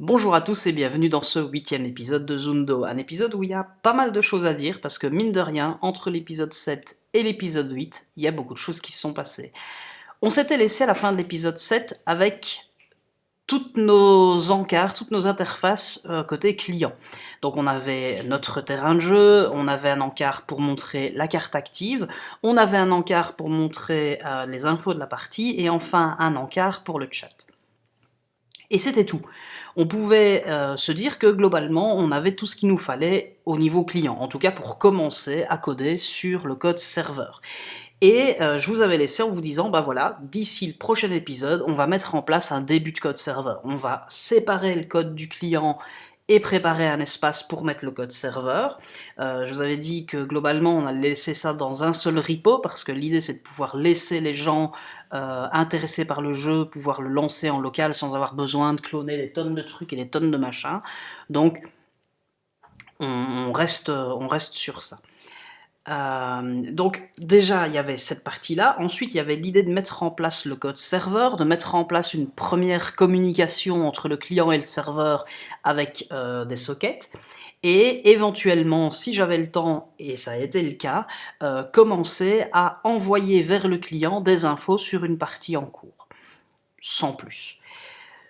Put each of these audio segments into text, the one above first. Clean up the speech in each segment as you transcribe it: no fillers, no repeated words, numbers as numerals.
Bonjour à tous et bienvenue dans ce 8e épisode de Zundo, un épisode où il y a pas mal de choses à dire parce que mine de rien, entre l'épisode 7 et l'épisode 8, il y a beaucoup de choses qui se sont passées. On s'était laissé à la fin de l'épisode 7 avec toutes nos encarts, toutes nos interfaces côté client. Donc on avait notre terrain de jeu, on avait un encart pour montrer la carte active, on avait un encart pour montrer les infos de la partie, et enfin un encart pour le chat. Et c'était tout. On pouvait se dire que globalement, on avait tout ce qu'il nous fallait au niveau client, en tout cas pour commencer à coder sur le code serveur. Et je vous avais laissé en vous disant, bah voilà, d'ici le prochain épisode, on va mettre en place un début de code serveur. On va séparer le code du client et préparer un espace pour mettre le code serveur. Je vous avais dit que globalement on allait laisser ça dans un seul repo, parce que l'idée c'est de pouvoir laisser les gens intéressés par le jeu, pouvoir le lancer en local sans avoir besoin de cloner des tonnes de trucs et des tonnes de machins. Donc on reste sur ça. Donc déjà il y avait cette partie-là, ensuite il y avait l'idée de mettre en place le code serveur, de mettre en place une première communication entre le client et le serveur avec des sockets, et éventuellement, si j'avais le temps, et ça a été le cas, commencer à envoyer vers le client des infos sur une partie en cours, sans plus.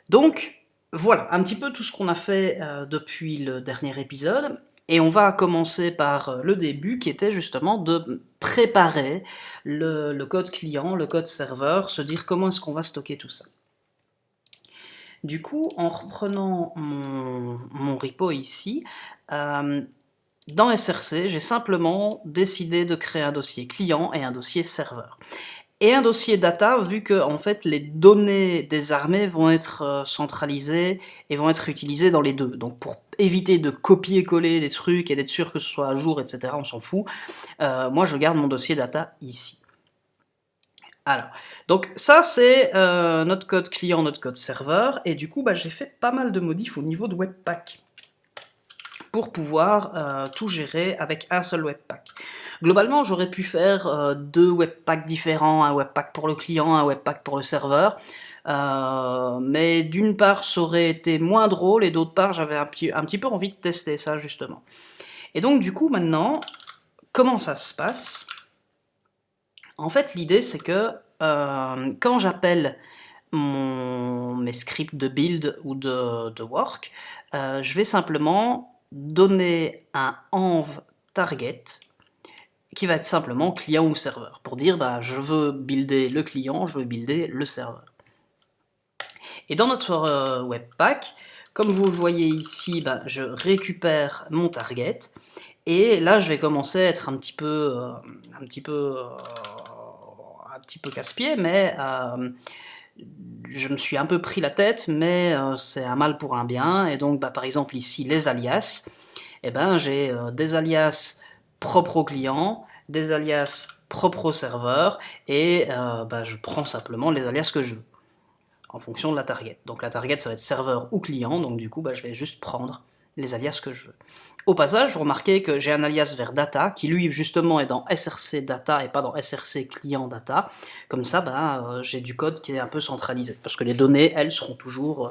Donc voilà, un petit peu tout ce qu'on a fait depuis le dernier épisode. Et on va commencer par le début, qui était justement de préparer le code client, le code serveur, se dire comment est-ce qu'on va stocker tout ça. Du coup, en reprenant mon repo ici, dans SRC, j'ai simplement décidé de créer un dossier client et un dossier serveur. Et un dossier data, vu que en fait les données des armées vont être centralisées et vont être utilisées dans les deux. Donc pour éviter de copier-coller des trucs et d'être sûr que ce soit à jour, etc., on s'en fout, moi je garde mon dossier data ici. Alors, donc ça c'est notre code client, notre code serveur, et du coup bah, j'ai fait pas mal de modifs au niveau de Webpack pour pouvoir tout gérer avec un seul Webpack. Globalement, j'aurais pu faire deux Webpacks différents, un Webpack pour le client, un Webpack pour le serveur, mais d'une part ça aurait été moins drôle, et d'autre part j'avais un petit peu envie de tester ça justement. Et donc du coup maintenant, comment ça se passe? En fait l'idée c'est que quand j'appelle mes scripts de build ou de work, je vais simplement donner un env target qui va être simplement client ou serveur, pour dire bah, je veux builder le client, je veux builder le serveur. Et dans notre Webpack, comme vous le voyez ici, bah, je récupère mon target, et là je vais commencer à être un petit peu casse-pied, mais je me suis un peu pris la tête, mais c'est un mal pour un bien, et donc bah, par exemple ici les alias, et ben j'ai des alias propres au client, des alias propres au serveur, et bah, je prends simplement les alias que je veux, en fonction de la target. Donc la target ça va être serveur ou client, donc du coup bah, je vais juste prendre les alias que je veux. Au passage, vous remarquez que j'ai un alias vers data, qui lui justement est dans src data et pas dans src client data. Comme ça, bah, j'ai du code qui est un peu centralisé, parce que les données, elles, seront toujours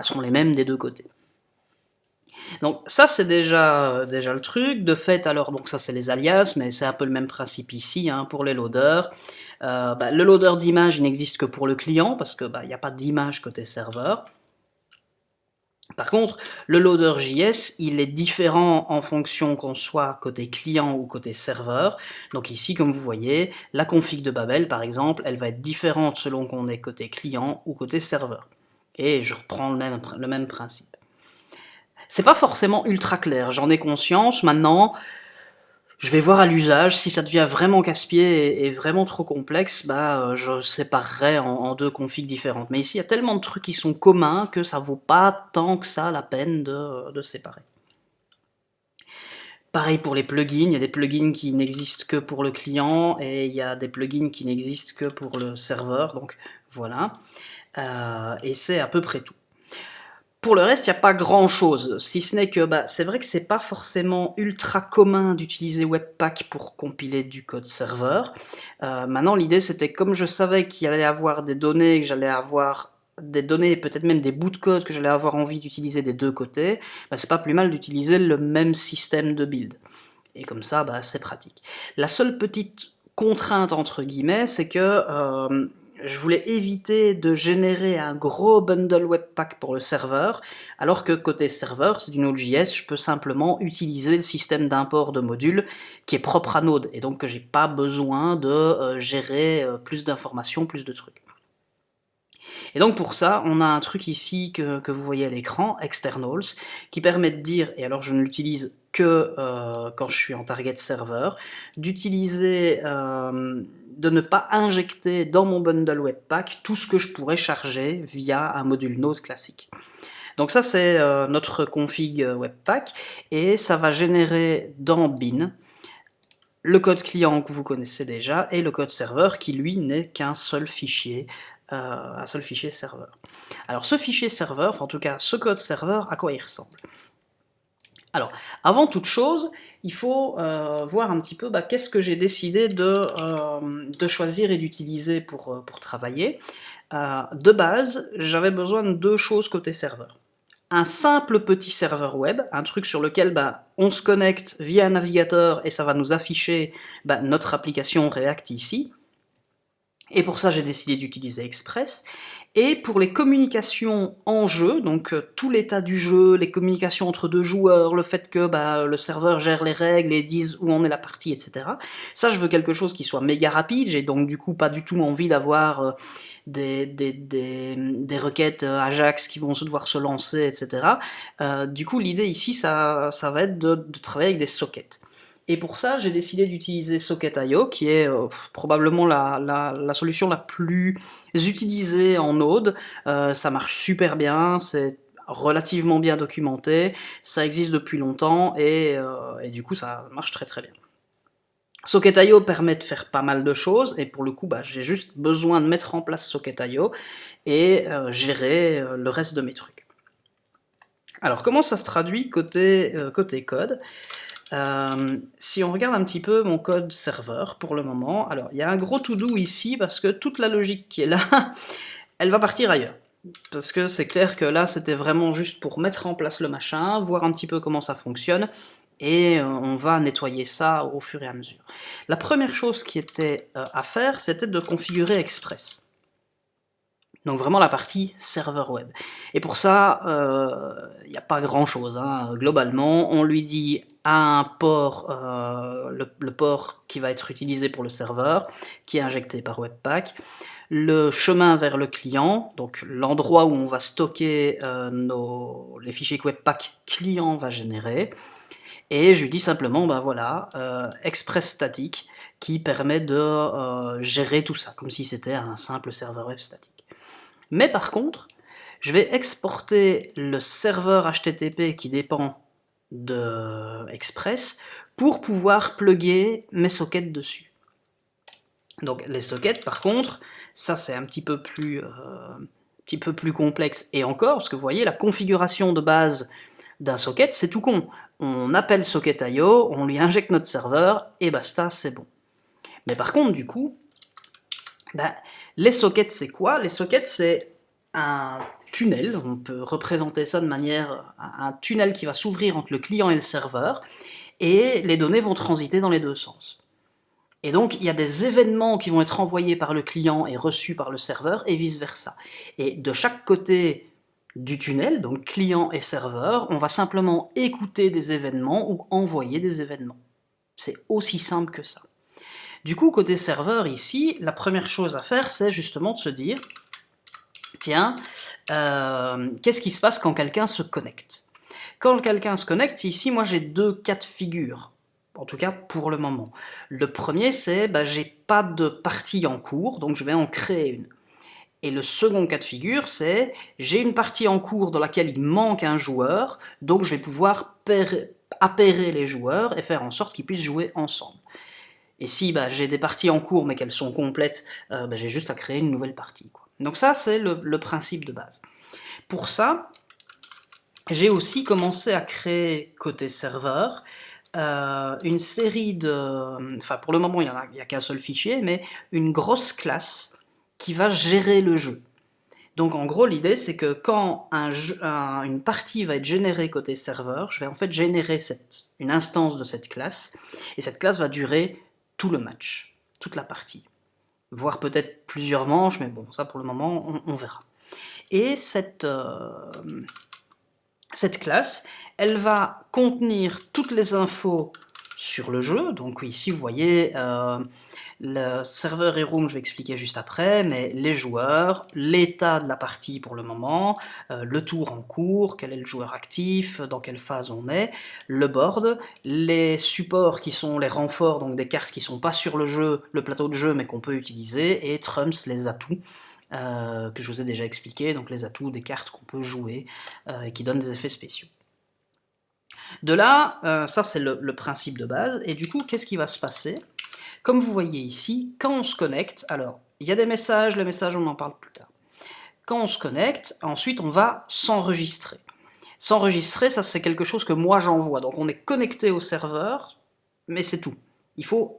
seront les mêmes des deux côtés. Donc ça c'est déjà le truc. De fait, alors donc ça c'est les alias, mais c'est un peu le même principe ici hein, pour les loaders. Bah, le loader d'image il n'existe que pour le client, parce que bah, n'y a pas d'image côté serveur. Par contre, le loader JS, il est différent en fonction qu'on soit côté client ou côté serveur. Donc ici, comme vous voyez, la config de Babel, par exemple, elle va être différente selon qu'on est côté client ou côté serveur. Et je reprends le même principe. C'est pas forcément ultra clair, j'en ai conscience. Maintenant, je vais voir à l'usage, si ça devient vraiment casse-pied et vraiment trop complexe, bah je séparerai en deux configs différentes. Mais ici, il y a tellement de trucs qui sont communs que ça vaut pas tant que ça la peine de séparer. Pareil pour les plugins, il y a des plugins qui n'existent que pour le client, et il y a des plugins qui n'existent que pour le serveur, donc voilà. Et c'est à peu près tout. Pour le reste, il n'y a pas grand chose, si ce n'est que bah, c'est vrai que c'est pas forcément ultra commun d'utiliser Webpack pour compiler du code serveur. Maintenant, l'idée c'était, comme je savais qu'il allait avoir des données, que j'allais avoir des données, peut-être même des bouts de code que j'allais avoir envie d'utiliser des deux côtés, bah, c'est pas plus mal d'utiliser le même système de build. Et comme ça, bah, c'est pratique. La seule petite contrainte, entre guillemets, c'est que je voulais éviter de générer un gros bundle Webpack pour le serveur, alors que côté serveur, c'est du Node.js, je peux simplement utiliser le système d'import de modules qui est propre à Node, et donc que j'ai pas besoin de gérer plus d'informations, plus de trucs. Et donc pour ça, on a un truc ici que vous voyez à l'écran, externals, qui permet de dire, et alors je ne l'utilise que quand je suis en target server, d'utiliser, de ne pas injecter dans mon bundle Webpack tout ce que je pourrais charger via un module Node classique. Donc ça c'est notre config Webpack, et ça va générer dans bin le code client que vous connaissez déjà, et le code serveur qui lui n'est qu'un seul fichier serveur. Alors ce fichier serveur, enfin en tout cas ce code serveur, à quoi il ressemble? Alors, avant toute chose, il faut voir un petit peu qu'est-ce que j'ai décidé de choisir et d'utiliser pour travailler. De base, j'avais besoin de deux choses côté serveur. Un simple petit serveur web, un truc sur lequel on se connecte via un navigateur et ça va nous afficher notre application React ici. Et pour ça, j'ai décidé d'utiliser Express. Et pour les communications en jeu, donc tout l'état du jeu, les communications entre deux joueurs, le fait que le serveur gère les règles et dise où en est la partie, etc. Ça, je veux quelque chose qui soit méga rapide. J'ai donc du coup pas du tout envie d'avoir des requêtes Ajax qui vont devoir se lancer, etc. Du coup, l'idée ici, ça va être de travailler avec des sockets. Et pour ça, j'ai décidé d'utiliser Socket.io, qui est probablement la solution la plus utilisée en Node. Ça marche super bien, c'est relativement bien documenté, ça existe depuis longtemps, et du coup ça marche très très bien. Socket.io permet de faire pas mal de choses, et pour le coup, j'ai juste besoin de mettre en place Socket.io et gérer le reste de mes trucs. Alors, comment ça se traduit côté code? Si on regarde un petit peu mon code serveur pour le moment, alors il y a un gros to-do ici parce que toute la logique qui est là, elle va partir ailleurs. Parce que c'est clair que là c'était vraiment juste pour mettre en place le machin, voir un petit peu comment ça fonctionne, et on va nettoyer ça au fur et à mesure. La première chose qui était à faire, c'était de configurer Express. Donc vraiment la partie serveur web. Et pour ça, il n'y a pas grand chose. Globalement, on lui dit un port, le port qui va être utilisé pour le serveur, qui est injecté par Webpack, le chemin vers le client, donc l'endroit où on va stocker les fichiers que Webpack client va générer, et je lui dis simplement, voilà, Express statique, qui permet de gérer tout ça, comme si c'était un simple serveur web statique. Mais par contre, je vais exporter le serveur HTTP qui dépend de Express pour pouvoir plugger mes sockets dessus. Donc les sockets, par contre, ça c'est un petit peu plus complexe, et encore, parce que vous voyez, la configuration de base d'un socket, c'est tout con. On appelle Socket.io, on lui injecte notre serveur, et basta, c'est bon. Mais par contre, du coup, les sockets, c'est quoi? Les sockets, c'est un tunnel, on peut représenter ça de manière, un tunnel qui va s'ouvrir entre le client et le serveur, et les données vont transiter dans les deux sens. Et donc, il y a des événements qui vont être envoyés par le client et reçus par le serveur, et vice-versa. Et de chaque côté du tunnel, donc client et serveur, on va simplement écouter des événements ou envoyer des événements. C'est aussi simple que ça. Du coup, côté serveur ici, la première chose à faire, c'est justement de se dire, tiens, qu'est-ce qui se passe quand quelqu'un se connecte? Quand quelqu'un se connecte, ici, moi j'ai deux cas de figure, en tout cas pour le moment. Le premier, c'est, j'ai pas de partie en cours, donc je vais en créer une. Et le second cas de figure, c'est, j'ai une partie en cours dans laquelle il manque un joueur, donc je vais pouvoir appairer les joueurs et faire en sorte qu'ils puissent jouer ensemble. Et si j'ai des parties en cours mais qu'elles sont complètes, j'ai juste à créer une nouvelle partie, quoi. Donc ça, c'est le principe de base. Pour ça, j'ai aussi commencé à créer, côté serveur, une série de... Enfin, pour le moment, il n'y a qu'un seul fichier, mais une grosse classe qui va gérer le jeu. Donc en gros, l'idée c'est que quand une partie va être générée côté serveur, je vais en fait générer une instance de cette classe, et cette classe va durer tout le match, toute la partie. Voire peut-être plusieurs manches, mais bon, ça pour le moment, on verra. Et cette classe, elle va contenir toutes les infos sur le jeu. Donc ici, vous voyez, le serveur et room, je vais expliquer juste après, mais les joueurs, l'état de la partie pour le moment, le tour en cours, quel est le joueur actif, dans quelle phase on est, le board, les supports qui sont les renforts, donc des cartes qui ne sont pas sur le jeu, le plateau de jeu, mais qu'on peut utiliser, et trumps, les atouts. Que je vous ai déjà expliqué, donc les atouts des cartes qu'on peut jouer et qui donnent des effets spéciaux. De là, ça c'est le principe de base, et du coup, qu'est-ce qui va se passer? Comme vous voyez ici, quand on se connecte, alors, il y a des messages, les messages on en parle plus tard. Quand on se connecte, ensuite on va s'enregistrer. S'enregistrer, ça c'est quelque chose que moi j'envoie, donc on est connecté au serveur, mais c'est tout.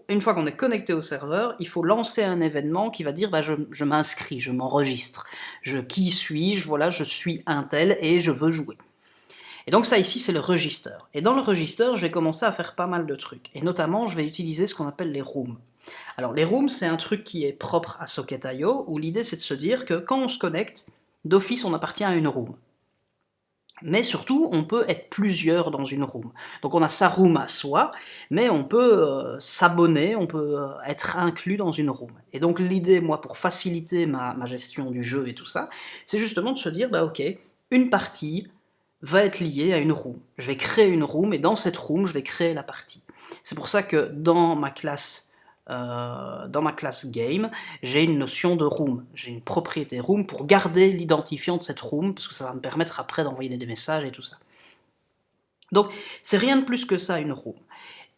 Une fois qu'on est connecté au serveur, il faut lancer un événement qui va dire bah, je m'inscris, je m'enregistre. Qui suis-je? Voilà, je suis un tel et je veux jouer. Et donc ça ici c'est le register. Et dans le register, je vais commencer à faire pas mal de trucs. Et notamment, je vais utiliser ce qu'on appelle les rooms. Alors les rooms, c'est un truc qui est propre à Socket.io, où l'idée c'est de se dire que quand on se connecte, d'office on appartient à une room. Mais surtout, on peut être plusieurs dans une room. Donc on a sa room à soi, mais on peut s'abonner, on peut être inclus dans une room. Et donc l'idée, moi, pour faciliter ma gestion du jeu et tout ça, c'est justement de se dire, bah ok, une partie va être liée à une room. Je vais créer une room, et dans cette room, je vais créer la partie. C'est pour ça que dans ma classe game, j'ai une notion de room, j'ai une propriété room pour garder l'identifiant de cette room, parce que ça va me permettre après d'envoyer des messages et tout ça. Donc c'est rien de plus que ça une room.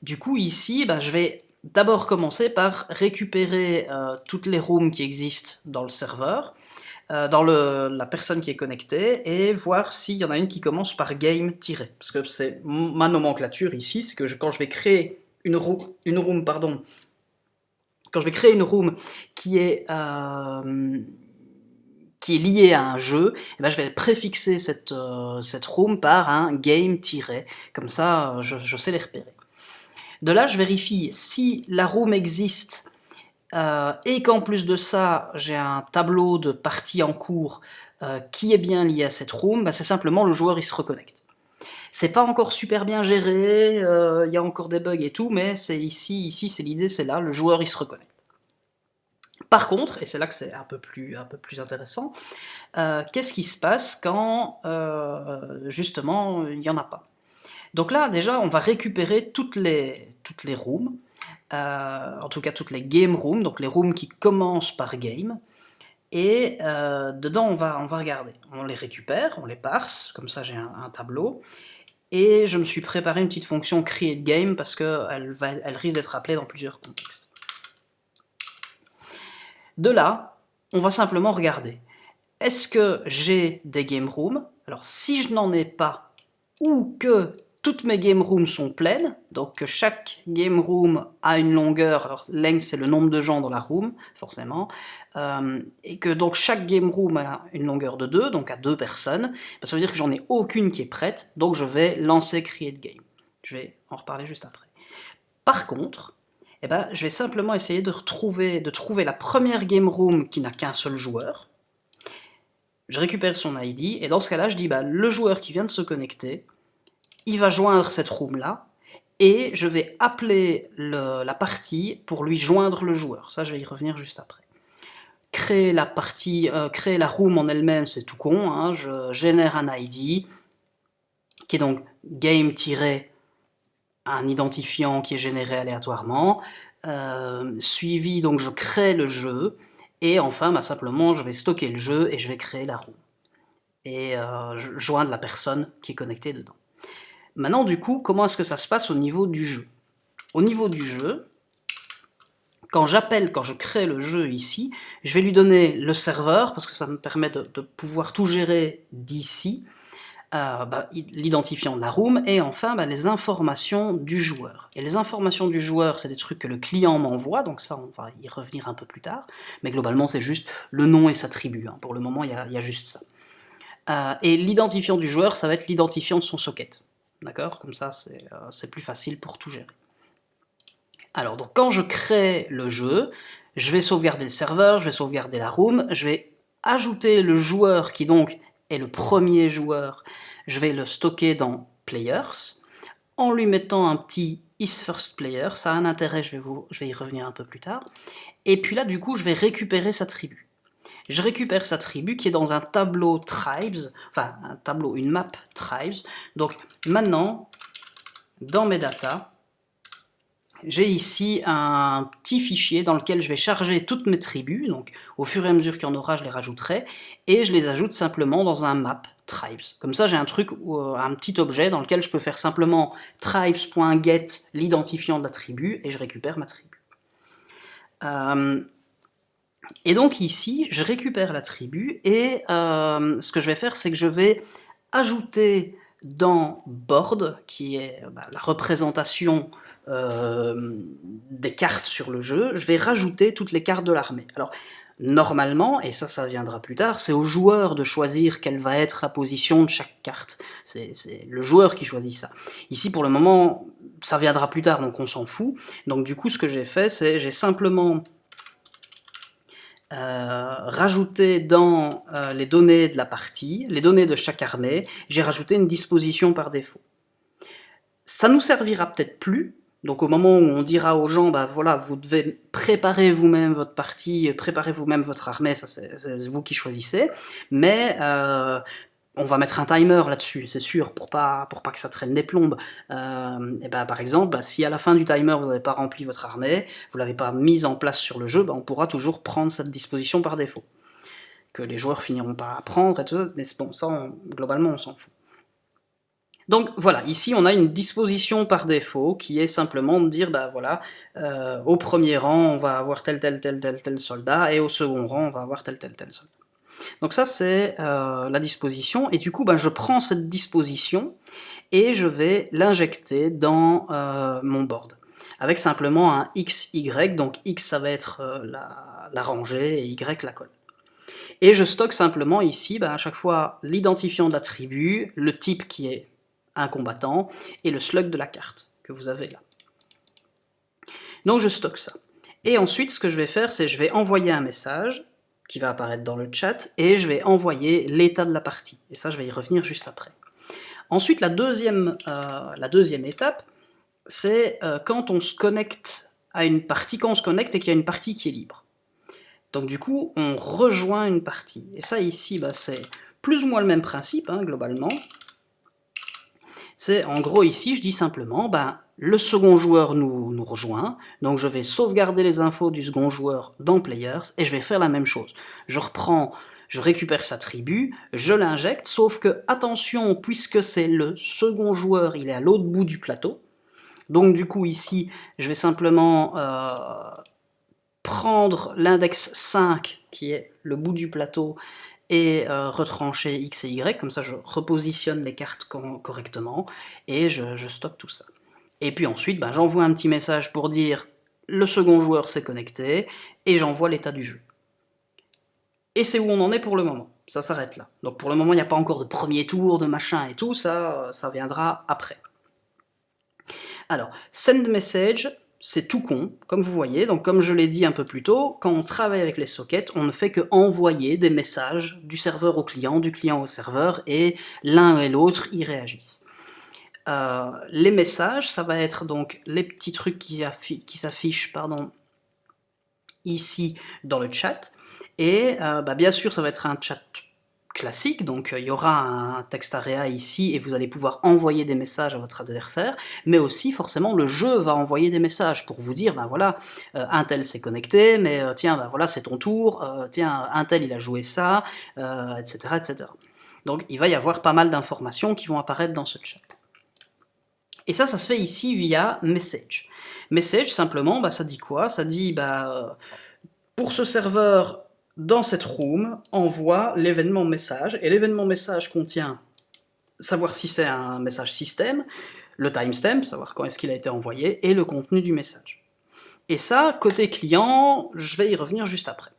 Du coup ici, je vais d'abord commencer par récupérer toutes les rooms qui existent dans le serveur, dans la personne qui est connectée, et voir s'il y en a une qui commence par game-, parce que c'est ma nomenclature ici, c'est que quand je vais créer une room, quand je vais créer une room qui est liée à un jeu, et ben je vais préfixer cette room par un game-, comme ça je sais les repérer. De là, je vérifie si la room existe et qu'en plus de ça, j'ai un tableau de parties en cours qui est bien lié à cette room, c'est simplement le joueur il se reconnecte. C'est pas encore super bien géré, il y a encore des bugs et tout, mais c'est ici c'est l'idée, c'est là, le joueur il se reconnecte. Par contre, et c'est là que c'est un peu plus intéressant, qu'est-ce qui se passe quand justement il n'y en a pas? Donc là déjà on va récupérer toutes les rooms, en tout cas toutes les game rooms, donc les rooms qui commencent par game, et dedans on va regarder. On les récupère, on les parse, comme ça j'ai un tableau, et je me suis préparé une petite fonction create game parce qu'elle risque d'être appelée dans plusieurs contextes. De là, on va simplement regarder. Est-ce que j'ai des game rooms? Alors si je n'en ai pas, ou que toutes mes game rooms sont pleines, donc que chaque game room a une longueur, alors length c'est le nombre de gens dans la room, forcément, et que donc chaque game room a une longueur de 2, donc à 2 personnes, ça veut dire que j'en ai aucune qui est prête, donc je vais lancer create game. Je vais en reparler juste après. Par contre, je vais simplement essayer de trouver la première game room qui n'a qu'un seul joueur. Je récupère son ID, et dans ce cas-là, je dis le joueur qui vient de se connecter, il va joindre cette room-là, et je vais appeler la partie pour lui joindre le joueur. Ça, je vais y revenir juste après. Créer la room en elle-même, c'est tout con, hein. Je génère un ID, qui est donc game- un identifiant qui est généré aléatoirement, suivi, donc je crée le jeu, et enfin, simplement, je vais stocker le jeu, et je vais créer la room. Et joindre la personne qui est connectée dedans. Maintenant, du coup, comment est-ce que ça se passe au niveau du jeu? Au niveau du jeu, quand je crée le jeu ici, je vais lui donner le serveur, parce que ça me permet de pouvoir tout gérer d'ici, l'identifiant de la room, et enfin les informations du joueur. Et les informations du joueur, c'est des trucs que le client m'envoie, donc ça on va y revenir un peu plus tard, mais globalement c'est juste le nom et sa tribu, hein. Pour le moment il y a juste ça. Et l'identifiant du joueur, ça va être l'identifiant de son socket. D'accord? Comme ça c'est plus facile pour tout gérer. Alors donc quand je crée le jeu, je vais sauvegarder le serveur, je vais sauvegarder la room, je vais ajouter le joueur qui donc est le premier joueur, je vais le stocker dans Players, en lui mettant un petit isFirstPlayer, ça a un intérêt, je vais y revenir un peu plus tard, et puis là du coup je vais récupérer sa tribu. Je récupère sa tribu qui est dans un tableau tribes, enfin un tableau, une map tribes, donc maintenant, dans mes datas, j'ai ici un petit fichier dans lequel je vais charger toutes mes tribus, donc au fur et à mesure qu'il y en aura, je les rajouterai, et je les ajoute simplement dans un map tribes. Comme ça, j'ai un truc, un petit objet dans lequel je peux faire simplement tribes.get l'identifiant de la tribu, et je récupère ma tribu. Et donc ici, je récupère la tribu, et ce que je vais faire, c'est que je vais ajouter dans board, qui est la représentation des cartes sur le jeu, je vais rajouter toutes les cartes de l'armée. Alors, normalement, et ça viendra plus tard, c'est au joueur de choisir quelle va être la position de chaque carte. C'est le joueur qui choisit ça. Ici, pour le moment, ça viendra plus tard, donc on s'en fout. Donc du coup, ce que j'ai fait, c'est j'ai simplement rajouté dans les données de la partie, les données de chaque armée, j'ai rajouté une disposition par défaut. Ça nous servira peut-être plus, donc au moment où on dira aux gens, voilà, vous devez préparer vous-même votre partie, préparer vous-même votre armée, ça c'est vous qui choisissez, mais on va mettre un timer là-dessus, c'est sûr, pour pas que ça traîne des plombes. Et par exemple, si à la fin du timer vous n'avez pas rempli votre armée, vous l'avez pas mise en place sur le jeu, on pourra toujours prendre cette disposition par défaut. Que les joueurs finiront par apprendre et tout ça, mais bon, ça, globalement, on s'en fout. Donc voilà, ici on a une disposition par défaut qui est simplement de dire, voilà, au premier rang on va avoir tel soldat, et au second rang on va avoir tel soldat. Donc ça c'est la disposition, et du coup je prends cette disposition et je vais l'injecter dans mon board, avec simplement un XY, donc X ça va être la rangée et Y la colle. Et je stocke simplement ici, à chaque fois, l'identifiant de la tribu, le type qui est un combattant, et le slug de la carte, que vous avez là. Donc je stocke ça. Et ensuite, ce que je vais faire, c'est je vais envoyer un message, qui va apparaître dans le chat, et je vais envoyer l'état de la partie. Et ça, je vais y revenir juste après. Ensuite, la deuxième étape, c'est quand on se connecte à une partie, quand on se connecte et qu'il y a une partie qui est libre. Donc du coup, on rejoint une partie. Et ça ici, c'est plus ou moins le même principe, globalement. C'est en gros ici, je dis simplement, le second joueur nous rejoint, donc je vais sauvegarder les infos du second joueur dans Players, et je vais faire la même chose. Je récupère sa tribu, je l'injecte, sauf que, attention, puisque c'est le second joueur, il est à l'autre bout du plateau, donc du coup ici, je vais simplement prendre l'index 5, qui est le bout du plateau, et retrancher X et Y, comme ça je repositionne les cartes correctement, et je stocke tout ça. Et puis ensuite, j'envoie un petit message pour dire le second joueur s'est connecté, et j'envoie l'état du jeu. Et c'est où on en est pour le moment, ça s'arrête là. Donc pour le moment, il n'y a pas encore de premier tour, de machin et tout, ça viendra après. Alors, send message, c'est tout con, comme vous voyez, donc comme je l'ai dit un peu plus tôt, quand on travaille avec les sockets, on ne fait que envoyer des messages du serveur au client, du client au serveur, et l'un et l'autre y réagissent. Les messages, ça va être donc les petits trucs qui s'affichent ici dans le chat, et bien sûr ça va être un chat classique, donc il y aura un texte area ici et vous allez pouvoir envoyer des messages à votre adversaire, mais aussi forcément le jeu va envoyer des messages pour vous dire, voilà, un tel s'est connecté, mais tiens, voilà, c'est ton tour, tiens, un tel il a joué ça, etc., etc. Donc il va y avoir pas mal d'informations qui vont apparaître dans ce chat. Et ça se fait ici via message. Message, simplement, ça dit quoi? Ça dit, pour ce serveur, dans cette room, envoie l'événement message, et l'événement message contient savoir si c'est un message système, le timestamp, savoir quand est-ce qu'il a été envoyé, et le contenu du message. Et ça, côté client, je vais y revenir juste après.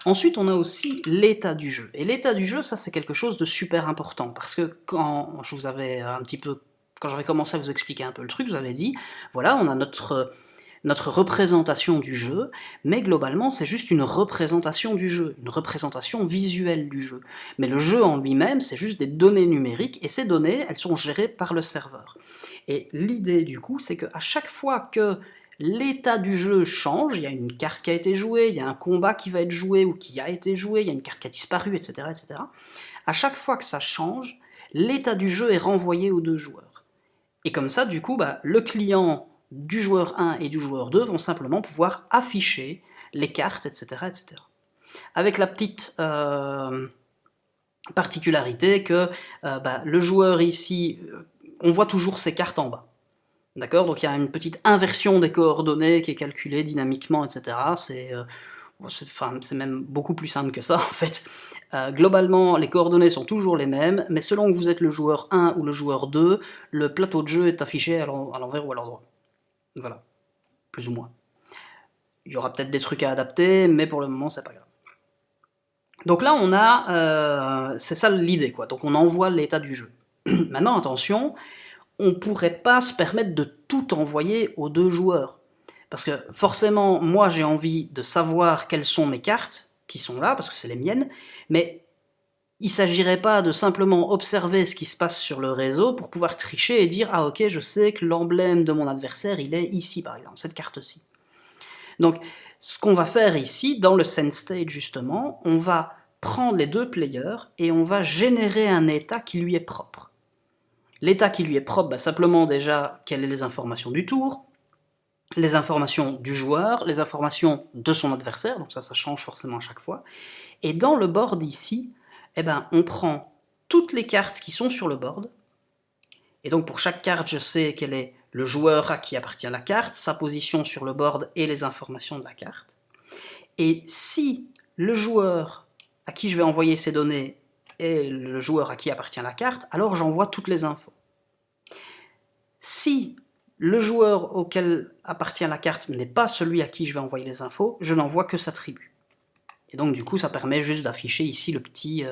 Ensuite, on a aussi l'état du jeu. Et l'état du jeu, ça c'est quelque chose de super important, parce que quand je vous avais quand j'avais commencé à vous expliquer un peu le truc, je vous avais dit, voilà, on a notre représentation du jeu, mais globalement c'est juste une représentation du jeu, une représentation visuelle du jeu. Mais le jeu en lui-même, c'est juste des données numériques, et ces données, elles sont gérées par le serveur. Et l'idée du coup, c'est qu'à chaque fois que l'état du jeu change, il y a une carte qui a été jouée, il y a un combat qui va être joué ou qui a été joué, il y a une carte qui a disparu, etc. etc. À chaque fois que ça change, l'état du jeu est renvoyé aux deux joueurs. Et comme ça, du coup, le client du joueur 1 et du joueur 2 vont simplement pouvoir afficher les cartes, etc. etc. Avec la petite particularité que le joueur ici, on voit toujours ses cartes en bas. D'accord? Donc il y a une petite inversion des coordonnées qui est calculée dynamiquement, etc. C'est même beaucoup plus simple que ça, en fait. Globalement, les coordonnées sont toujours les mêmes, mais selon que vous êtes le joueur 1 ou le joueur 2, le plateau de jeu est affiché à l'envers ou à l'endroit. Voilà, plus ou moins. Il y aura peut-être des trucs à adapter, mais pour le moment, c'est pas grave. Donc là, on a... c'est ça l'idée, quoi. Donc on envoie l'état du jeu. Maintenant, attention, on pourrait pas se permettre de tout envoyer aux deux joueurs. Parce que forcément, moi j'ai envie de savoir quelles sont mes cartes, qui sont là, parce que c'est les miennes, mais il s'agirait pas de simplement observer ce qui se passe sur le réseau pour pouvoir tricher et dire « Ah ok, je sais que l'emblème de mon adversaire, il est ici par exemple, cette carte-ci. » Donc, ce qu'on va faire ici, dans le send state justement, on va prendre les deux players et on va générer un état qui lui est propre. L'état qui lui est propre, simplement déjà, quelles sont les informations du tour, les informations du joueur, les informations de son adversaire, donc ça change forcément à chaque fois. Et dans le board ici, on prend toutes les cartes qui sont sur le board, et donc pour chaque carte, je sais quel est le joueur à qui appartient la carte, sa position sur le board et les informations de la carte. Et si le joueur à qui je vais envoyer ces données est le joueur à qui appartient la carte, alors j'envoie toutes les infos. Si le joueur auquel appartient la carte n'est pas celui à qui je vais envoyer les infos, je n'envoie que sa tribu. Et donc du coup, ça permet juste d'afficher ici le petit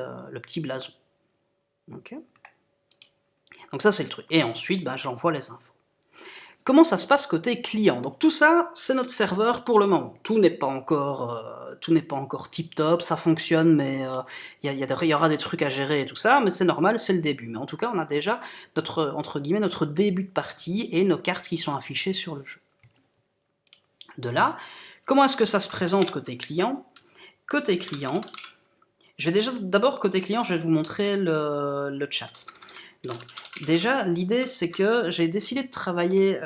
blason. Okay. Donc ça, c'est le truc. Et ensuite, j'envoie les infos. Comment ça se passe côté client? Donc tout ça, c'est notre serveur pour le moment. Tout n'est pas encore tip-top, ça fonctionne, mais il y aura des trucs à gérer et tout ça, mais c'est normal, c'est le début. Mais en tout cas, on a déjà entre guillemets, notre début de partie et nos cartes qui sont affichées sur le jeu. De là, comment est-ce que ça se présente côté client? Côté client, d'abord côté client, je vais vous montrer le chat. Donc, déjà, l'idée, c'est que j'ai décidé de travailler...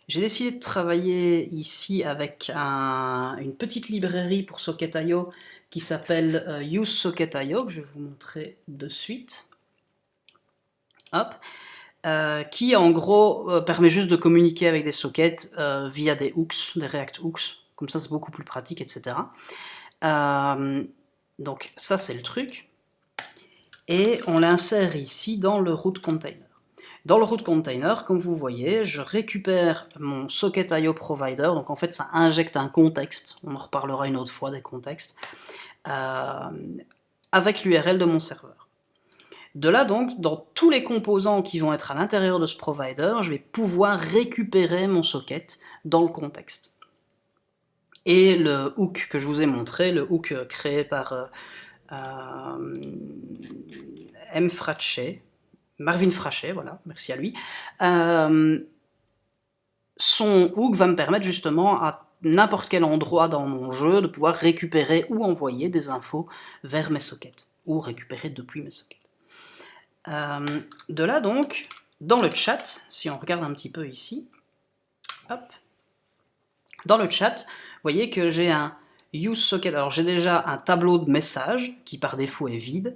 J'ai décidé de travailler ici avec une petite librairie pour Socket.io qui s'appelle UseSocket.io, que je vais vous montrer de suite. Hop. Qui, en gros, permet juste de communiquer avec des sockets via des hooks, des React hooks. Comme ça, c'est beaucoup plus pratique, etc. Donc, ça, c'est le truc. Et on l'insère ici dans le root container. Dans le root container, comme vous voyez, je récupère mon Socket.io provider, donc en fait ça injecte un contexte, on en reparlera une autre fois des contextes, avec l'URL de mon serveur. De là donc, dans tous les composants qui vont être à l'intérieur de ce provider, je vais pouvoir récupérer mon socket dans le contexte. Et le hook que je vous ai montré, le hook créé par Marvin Frachet, voilà, merci à lui. Son hook va me permettre justement à n'importe quel endroit dans mon jeu de pouvoir récupérer ou envoyer des infos vers mes sockets, ou récupérer depuis mes sockets. De là donc, dans le chat, si on regarde un petit peu ici, hop, dans le chat, vous voyez que j'ai un useSocket, alors j'ai déjà un tableau de messages qui par défaut est vide,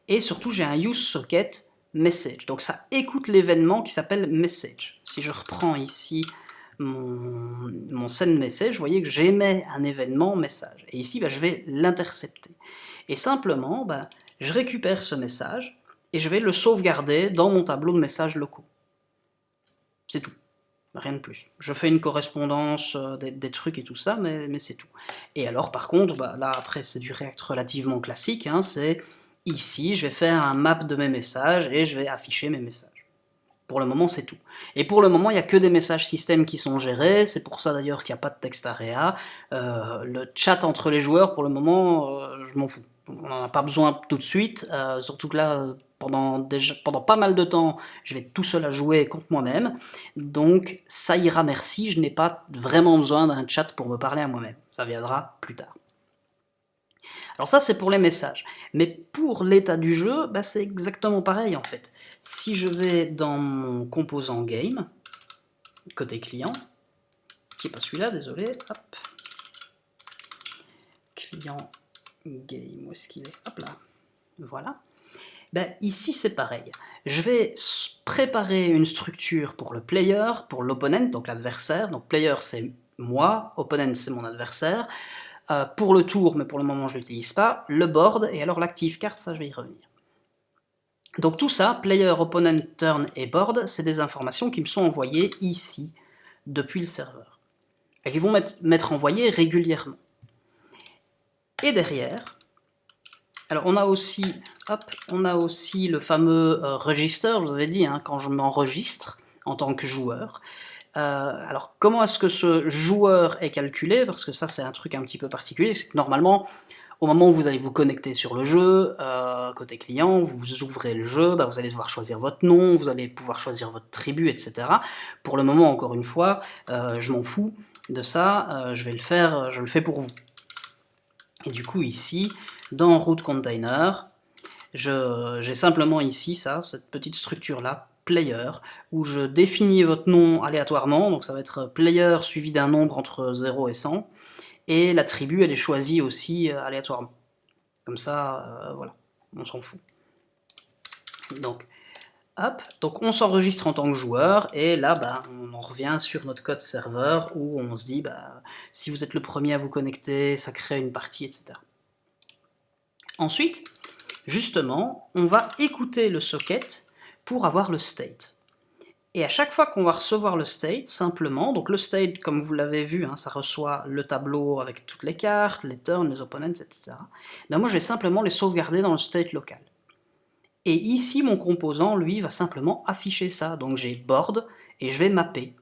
et surtout j'ai un useSocket message, donc ça écoute l'événement qui s'appelle message. Si je reprends ici mon send message, vous voyez que j'émets un événement message, et ici je vais l'intercepter. Et simplement, je récupère ce message et je vais le sauvegarder dans mon tableau de messages locaux. C'est tout. Rien de plus. Je fais une correspondance, des trucs et tout ça, mais c'est tout. Et alors par contre, bah, là après c'est du React relativement classique, hein, c'est ici je vais faire un map de mes messages et je vais afficher mes messages. Pour le moment c'est tout. Et pour le moment il n'y a que des messages système qui sont gérés, c'est pour ça d'ailleurs qu'il n'y a pas de texte area. Le chat entre les joueurs pour le moment je m'en fous. On n'en a pas besoin tout de suite, surtout que là pendant pas mal de temps je vais être tout seul à jouer contre moi-même, donc ça ira merci, je n'ai pas vraiment besoin d'un chat pour me parler à moi-même, ça viendra plus tard. Alors ça c'est pour les messages, mais pour l'état du jeu, bah, c'est exactement pareil en fait. Si je vais dans mon composant game, côté client, qui n'est pas celui-là, désolé, hop, client game, où est-ce qu'il est? Hop là, voilà. Ben, ici c'est pareil, je vais préparer une structure pour le player, pour l'opponent, donc l'adversaire, donc player c'est moi, opponent c'est mon adversaire, pour le tour, mais pour le moment je ne l'utilise pas, le board, et alors l'active card, ça je vais y revenir. Donc tout ça, player, opponent, turn et board, c'est des informations qui me sont envoyées ici, depuis le serveur, et qui vont m'être envoyées régulièrement. Et derrière, alors on a aussi le fameux register, je vous avais dit, hein, quand je m'enregistre en tant que joueur. Alors comment est-ce que ce joueur est calculé? Parce que ça c'est un truc un petit peu particulier, c'est que normalement, au moment où vous allez vous connecter sur le jeu, côté client, vous ouvrez le jeu, bah, vous allez devoir choisir votre nom, vous allez pouvoir choisir votre tribu, etc. Pour le moment, encore une fois, je m'en fous de ça, je le fais pour vous. Et du coup ici, dans root container, j'ai simplement ici cette petite structure là, player, où je définis votre nom aléatoirement, donc ça va être player suivi d'un nombre entre 0 et 100, et la tribu elle est choisie aussi aléatoirement. Comme ça, voilà, on s'en fout. Donc, hop, donc on s'enregistre en tant que joueur, et là, bah, on en revient sur notre code serveur, où on se dit, bah, si vous êtes le premier à vous connecter, ça crée une partie, etc. Ensuite, justement, on va écouter le socket pour avoir le state. Et à chaque fois qu'on va recevoir le state, simplement, donc le state, comme vous l'avez vu, hein, ça reçoit le tableau avec toutes les cartes, les turns, les opponents, etc. Ben moi, je vais simplement les sauvegarder dans le state local. Et ici, mon composant, lui, va simplement afficher ça. Donc j'ai board, et je vais mapper.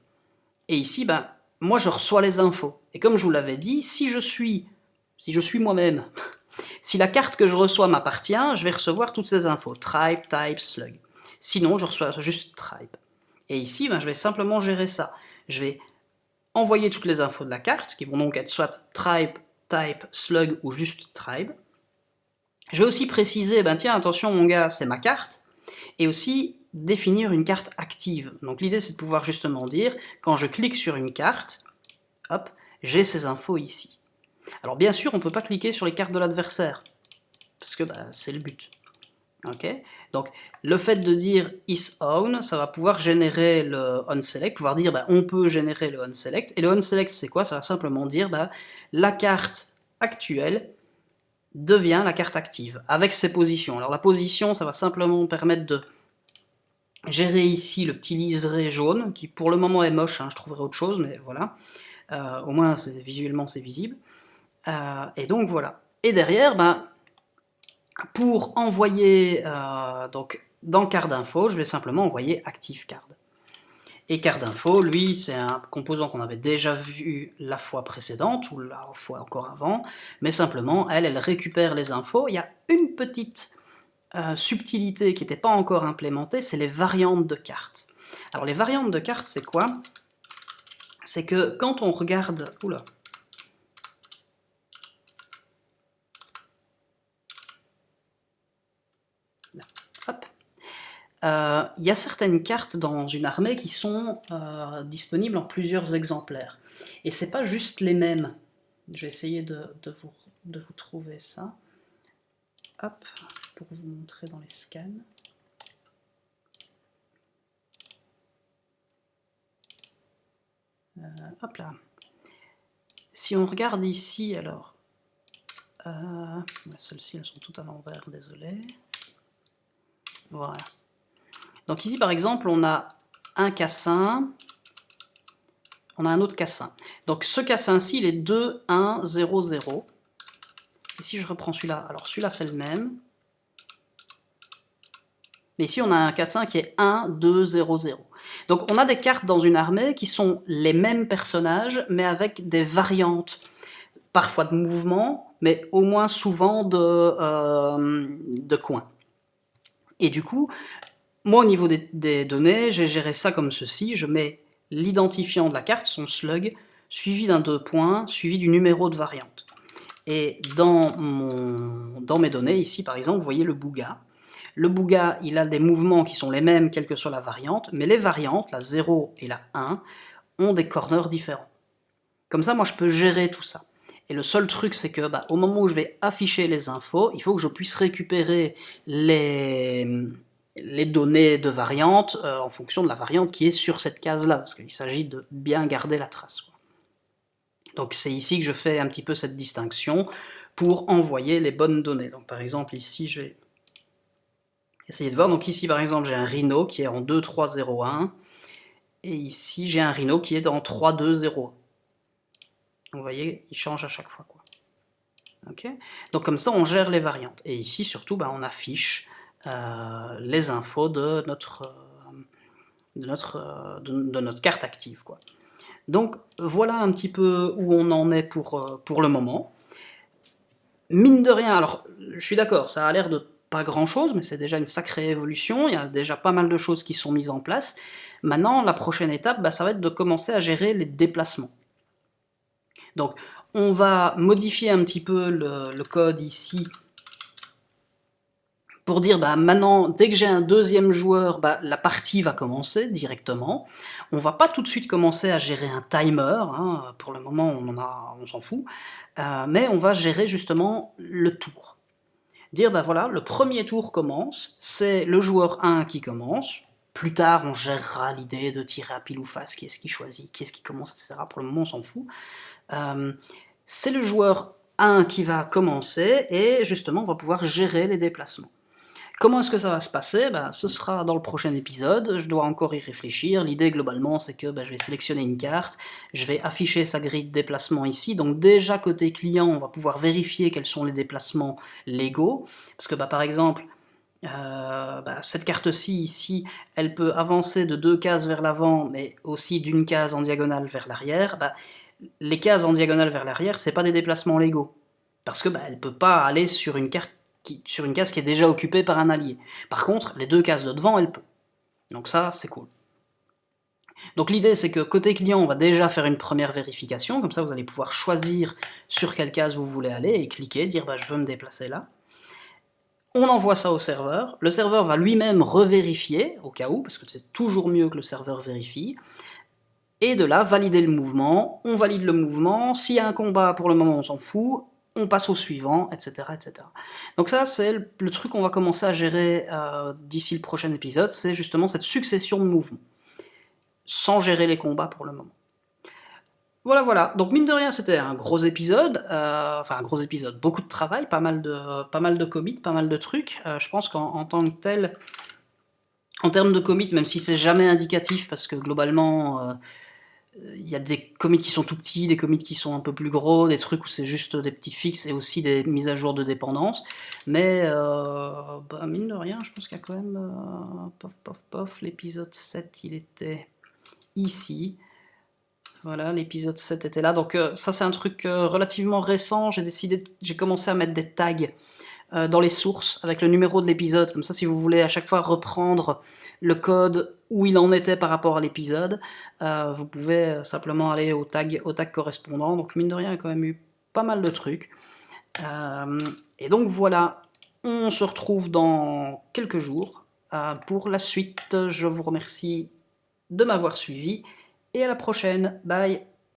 Et ici, ben, moi, je reçois les infos. Et comme je vous l'avais dit, si je suis moi-même, si la carte que je reçois m'appartient, je vais recevoir toutes ces infos, tribe, type, slug. Sinon, je reçois juste tribe. Et ici, ben, je vais simplement gérer ça. Je vais envoyer toutes les infos de la carte, qui vont donc être soit tribe, type, slug ou juste tribe. Je vais aussi préciser, ben tiens, attention mon gars, c'est ma carte, et aussi définir une carte active. Donc l'idée c'est de pouvoir justement dire, quand je clique sur une carte, hop, j'ai ces infos ici. Alors bien sûr, on ne peut pas cliquer sur les cartes de l'adversaire, parce que bah, c'est le but. Okay, donc le fait de dire isOwn, ça va pouvoir générer le onSelect, pouvoir dire bah, on peut générer le onSelect, et le onSelect c'est quoi? Ça va simplement dire bah, la carte actuelle devient la carte active, avec ses positions. Alors la position, ça va simplement permettre de gérer ici le petit liseré jaune, qui pour le moment est moche, hein, je trouverai autre chose, mais voilà. Au moins visuellement c'est visible. Et donc voilà. Et derrière, ben, pour envoyer donc, dans card d'info, je vais simplement envoyer active card. Et card d'info, lui, c'est un composant qu'on avait déjà vu la fois précédente, ou la fois encore avant, mais simplement, elle récupère les infos. Il y a une petite subtilité qui n'était pas encore implémentée, c'est les variantes de cartes. Alors les variantes de cartes, c'est quoi? C'est que quand on regarde... Oula. Là, hop. Il y a certaines cartes dans une armée qui sont disponibles en plusieurs exemplaires. Et c'est pas juste les mêmes. Je vais essayer de vous trouver ça. Hop, pour vous montrer dans les scans. Hop là. Si on regarde ici, alors, Celles-ci, elles sont toutes à l'envers, désolé. Voilà. Donc ici, par exemple, on a un cassin, on a un autre cassin. Donc ce cassin-ci, il est 2, 1, 0, 0. Et si je reprends celui-là, alors celui-là, c'est le même. Mais ici, on a un cassin qui est 1, 2, 0, 0. Donc on a des cartes dans une armée qui sont les mêmes personnages, mais avec des variantes. Parfois de mouvement, mais au moins souvent de coins. Et du coup, moi au niveau des données, j'ai géré ça comme ceci, je mets l'identifiant de la carte, son slug, suivi d'un 2 points, suivi du numéro de variante. Et dans mes données, ici par exemple, vous voyez le Bouga. Le Bouga, il a des mouvements qui sont les mêmes, quelle que soit la variante, mais les variantes, la 0 et la 1, ont des corners différents. Comme ça, moi je peux gérer tout ça. Et le seul truc, c'est que au moment où je vais afficher les infos, il faut que je puisse récupérer les données de variante en fonction de la variante qui est sur cette case-là, parce qu'il s'agit de bien garder la trace, quoi. Donc c'est ici que je fais un petit peu cette distinction pour envoyer les bonnes données. Donc par exemple ici, je vais essayer de voir. Donc ici par exemple, j'ai un Rhino qui est en 2, 3, 0, 1, et ici j'ai un Rhino qui est en 3, 2, 0. Vous voyez, il change à chaque fois, quoi. Okay. Donc comme ça, on gère les variantes. Et ici, surtout, on affiche les infos de notre carte active, quoi. Donc voilà un petit peu où on en est pour le moment. Mine de rien, alors je suis d'accord, ça a l'air de pas grand-chose, mais c'est déjà une sacrée évolution, il y a déjà pas mal de choses qui sont mises en place. Maintenant, la prochaine étape, ça va être de commencer à gérer les déplacements. Donc, on va modifier un petit peu le code ici pour dire maintenant, dès que j'ai un deuxième joueur, la partie va commencer directement. On va pas tout de suite commencer à gérer un timer, hein, pour le moment on s'en fout, mais on va gérer justement le tour. Dire voilà, le premier tour commence, c'est le joueur 1 qui commence. Plus tard, on gérera l'idée de tirer à pile ou face, qui est-ce qui choisit, qui est-ce qui commence, etc. Pour le moment, on s'en fout. C'est le joueur 1 qui va commencer, et justement, on va pouvoir gérer les déplacements. Comment est-ce que ça va se passer? Ce sera dans le prochain épisode, je dois encore y réfléchir. L'idée, globalement, c'est que je vais sélectionner une carte, je vais afficher sa grille de déplacement ici, donc déjà, côté client, on va pouvoir vérifier quels sont les déplacements légaux, parce que, par exemple, cette carte-ci, ici, elle peut avancer de 2 cases vers l'avant, mais aussi d'une case en diagonale vers l'arrière. Les cases en diagonale vers l'arrière, c'est pas des déplacements légaux, parce que elle peut pas aller sur une case qui est déjà occupée par un allié. Par contre, les 2 cases de devant, elle peut. Donc ça, c'est cool. Donc l'idée, c'est que côté client, on va déjà faire une première vérification, comme ça vous allez pouvoir choisir sur quelle case vous voulez aller, et cliquer, dire je veux me déplacer là. On envoie ça au serveur, le serveur va lui-même revérifier, au cas où, parce que c'est toujours mieux que le serveur vérifie, et de là, valider le mouvement, on valide le mouvement, s'il y a un combat, pour le moment on s'en fout, on passe au suivant, etc. etc. Donc ça, c'est le truc qu'on va commencer à gérer d'ici le prochain épisode, c'est justement cette succession de mouvements, sans gérer les combats pour le moment. Voilà, donc mine de rien, c'était un gros épisode, beaucoup de travail, pas mal de commits, pas mal de trucs. Je pense qu'en tant que tel, en termes de commits, même si c'est jamais indicatif, parce que globalement, il y a des commits qui sont tout petits, des commits qui sont un peu plus gros, des trucs où c'est juste des petits fixes et aussi des mises à jour de dépendance. Mais mine de rien, je pense qu'il y a quand même... l'épisode 7, il était ici. Voilà, l'épisode 7 était là. Donc ça, c'est un truc relativement récent. J'ai commencé à mettre des tags dans les sources avec le numéro de l'épisode. Comme ça, si vous voulez à chaque fois reprendre le code où il en était par rapport à l'épisode, vous pouvez simplement aller au tag correspondant. Donc mine de rien, il y a quand même eu pas mal de trucs. Et donc voilà, on se retrouve dans quelques jours pour la suite. Je vous remercie de m'avoir suivi et à la prochaine. Bye.